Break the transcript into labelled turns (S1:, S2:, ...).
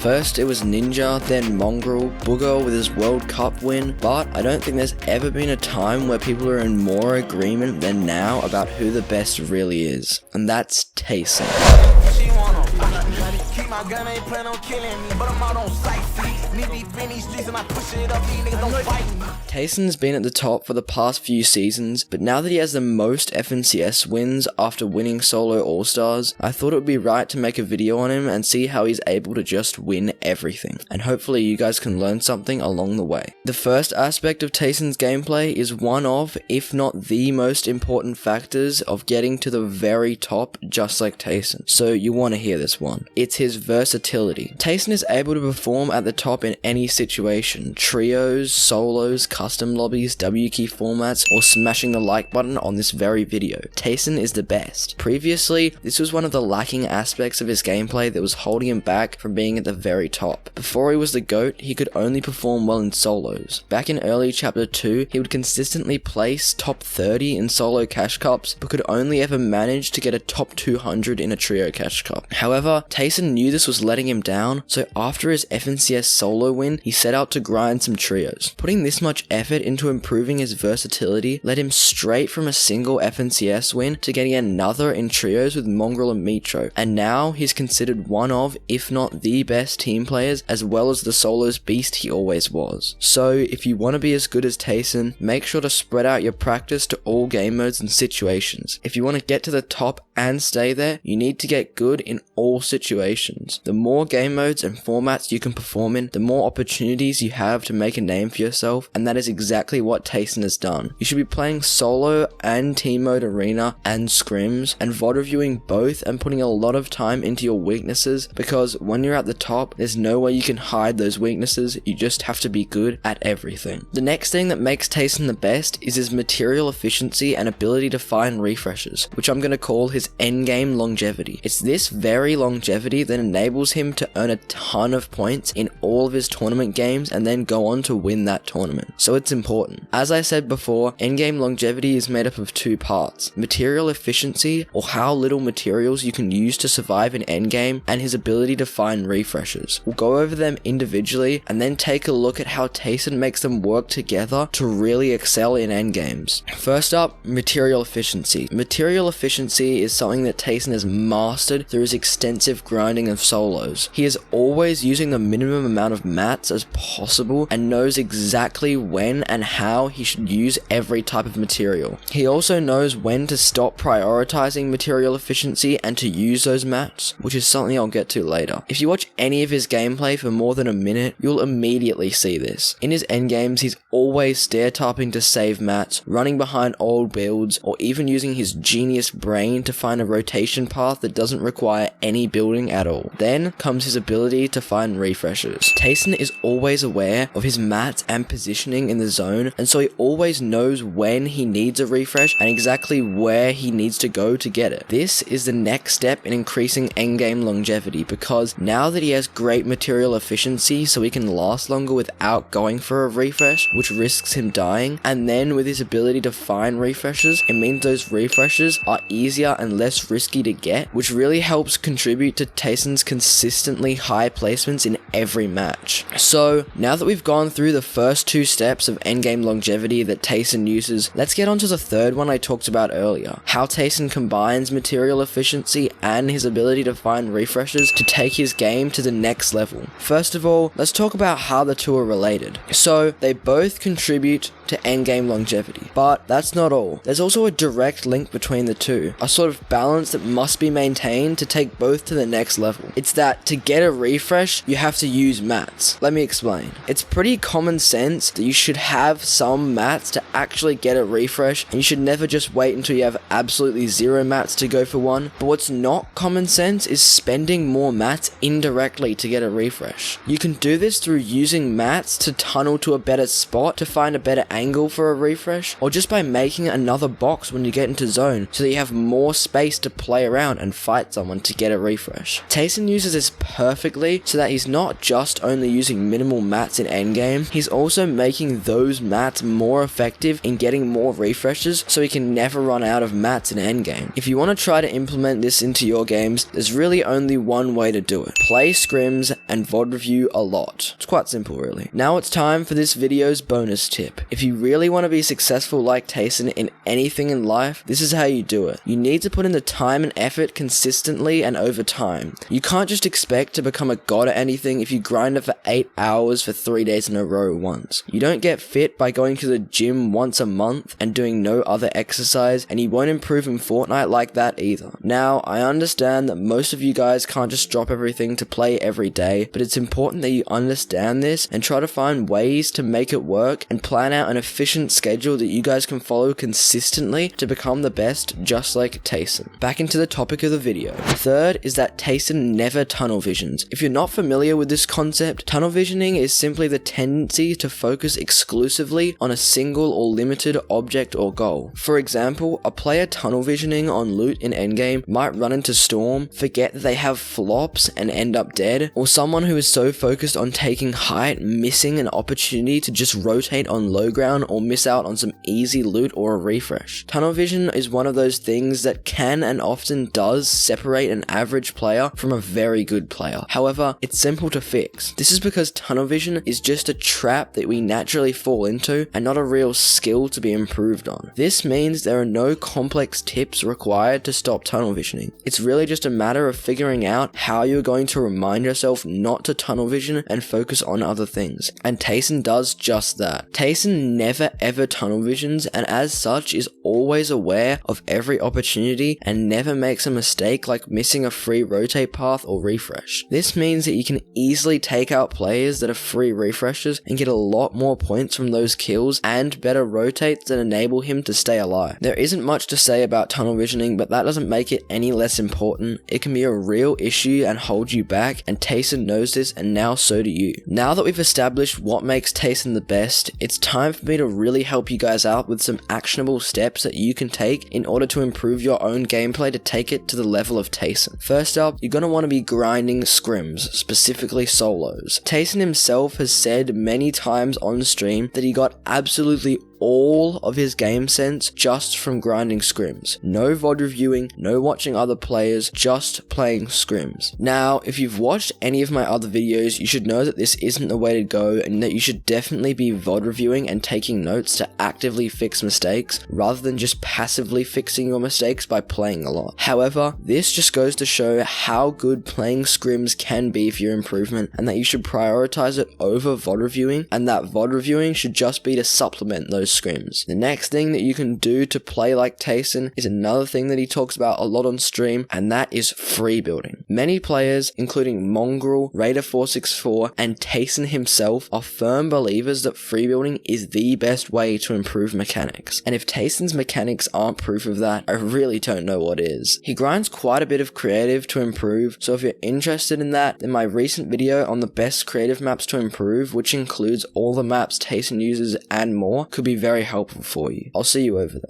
S1: First it was Ninja, then Mongrel, Booger with his World Cup win, but I don't think there's ever been a time where people are in more agreement than now about who the best really is, and that's Tayson. Tayson's been at the top for the past few seasons, but now that he has the most FNCS wins after winning solo All-Stars, I thought it would be right to make a video on him and see how he's able to just win everything, and hopefully you guys can learn something along the way. The first aspect of Tayson's gameplay is one of, if not the most important factors of getting to the very top just like Tayson, so you want to hear this one. It's his versatility. Tayson is able to perform at the top in any situation, trios, solos, custom lobbies, W key formats, or smashing the like button on this very video. Tayson is the best. Previously, this was one of the lacking aspects of his gameplay that was holding him back from being at the very top. Before he was the GOAT, he could only perform well in solos. Back in early chapter 2, he would consistently place top 30 in solo cash cups, but could only ever manage to get a top 200 in a trio cash cup. However, Tayson knew this was letting him down, so after his FNCS solo win, he set out to grind some trios. Putting this much effort into improving his versatility led him straight from a single FNCS win to getting another in trios with Mongrel and Mitro, and now he's considered one of, if not the best team players, as well as the solos beast he always was. So if you want to be as good as Tayson, make sure to spread out your practice to all game modes and situations. If you want to get to the top and stay there, you need to get good in all situations. The more game modes and formats you can perform in, the more opportunities you have to make a name for yourself, and that is exactly what Tayson has done. You should be playing solo and team mode arena and scrims, and VOD reviewing both and putting a lot of time into your weaknesses, because when you're at the top, there's no way you can hide those weaknesses, you just have to be good at everything. The next thing that makes Tayson the best is his material efficiency and ability to find refreshes, which I'm going to call his endgame longevity. It's this very longevity that enables him to earn a ton of points in all of his tournament games and then go on to win that tournament. So it's important. As I said before, endgame longevity is made up of two parts: material efficiency, or how little materials you can use to survive in endgame, and his ability to find refreshes. We'll go over them individually and then take a look at how Tayson makes them work together to really excel in endgames. First up, material efficiency. Material efficiency is something that Tayson has mastered through his extensive grinding of solos. He is always using the minimum amount of mats as possible and knows exactly when and how he should use every type of material. He also knows when to stop prioritizing material efficiency and to use those mats, which is something I'll get to later. If you watch any of his gameplay for more than a minute, you'll immediately see this. In his endgames, he's always stair-tapping to save mats, running behind old builds, or even using his genius brain to find a rotation path that doesn't require any building at all. Then comes his ability to find refreshes. Tayson is always aware of his mats and positioning in the zone, and so he always knows when he needs a refresh and exactly where he needs to go to get it. This is the next step in increasing endgame longevity, because now that he has great material efficiency so he can last longer without going for a refresh, which risks him dying, and then with his ability to find refreshes, it means those refreshes are easier and less risky to get, which really helps contribute to Tayson's consistently high placements in every match. So now that we've gone through the first two steps of endgame longevity that Tayson uses, let's get on to the third one I talked about earlier: how Tayson combines material efficiency and his ability to find refreshes to take his game to the next level. First of all, let's talk about how the two are related. So they both contribute to endgame longevity, but that's not all. There's also a direct link between the two, a sort of balance that must be maintained to take both to the next level. It's that to get a refresh, you have to use mats. Let me explain. It's pretty common sense that you should have some mats to actually get a refresh, and you should never just wait until you have absolutely zero mats to go for one. But what's not common sense is spending more mats indirectly to get a refresh. You can do this through using mats to tunnel to a better spot to find a better angle for a refresh, or just by making another box when you get into zone so that you have more space to play around and fight someone to get a refresh. Tayson Tayson uses this perfectly so that he's not just only using minimal mats in endgame, he's also making those mats more effective in getting more refreshes so he can never run out of mats in endgame. If you want to try to implement this into your games, there's really only one way to do it. Play scrims and VOD review a lot. It's quite simple really. Now it's time for this video's bonus tip. If you really want to be successful like Tayson in anything in life, this is how you do it. You need to put in the time and effort consistently and over time. You can't just expect to become a god at anything if you grind it for 8 hours for 3 days in a row once. You don't get fit by going to the gym once a month and doing no other exercise, and you won't improve in Fortnite like that either. Now, I understand that most of you guys can't just drop everything to play every day, but it's important that you understand this and try to find ways to make it work and plan out an efficient schedule that you guys can follow consistently to become the best, just like Tayson. Back into the topic of the video. Third is that Tayson never tunnel visions. If you're not familiar with this concept, tunnel visioning is simply the tendency to focus exclusively on a single or limited object or goal. For example, a player tunnel visioning on loot in endgame might run into Storm, forget that they have flops and end up dead, or someone who is so focused on taking height missing an opportunity to just rotate on low ground or miss out on some easy loot or a refresh. Tunnel vision is one of those things that can and often does separate an average player from a very good player. However, it's simple to fix. This is because tunnel vision is just a trap that we naturally fall into and not a real skill to be improved on. This means there are no complex tips required to stop tunnel visioning. It's really just a matter of figuring out how you're going to remind yourself not to tunnel vision and focus on other things. And Tayson does just that. Tayson never ever tunnel visions, and as such is always aware of every opportunity and never makes a mistake like missing a free rotate path or refresh. This means that you can easily take out players that are free refreshes and get a lot more points from those kills and better rotates that enable him to stay alive. There isn't much to say about tunnel visioning, but that doesn't make it any less important. It can be a real issue and hold you back, and Tayson knows this, and now so do you. Now that we've established what makes Tayson the best, it's time for me to really help you guys out with some actionable steps that you can take in order to improve your own gameplay to take it to the level of Tayson. First up, you're going to want to be grinding scrims, specifically solos. Tayson himself has said many times on stream that he got absolutely all of his game sense just from grinding scrims. No VOD reviewing, no watching other players, just playing scrims. Now, if you've watched any of my other videos, you should know that this isn't the way to go and that you should definitely be VOD reviewing and taking notes to actively fix mistakes rather than just passively fixing your mistakes by playing a lot. However, this just goes to show how good playing scrims can be for your improvement, and that you should prioritize it over VOD reviewing, and that VOD reviewing should just be to supplement those scrims. The next thing that you can do to play like Tayson is another thing that he talks about a lot on stream, and that is free building. Many players, including Mongrel, Raider464, and Tayson himself, are firm believers that free building is the best way to improve mechanics. And if Tayson's mechanics aren't proof of that, I really don't know what is. He grinds quite a bit of creative to improve, so if you're interested in that, then my recent video on the best creative maps to improve, which includes all the maps Tayson uses and more, could be very helpful for you. I'll see you over there.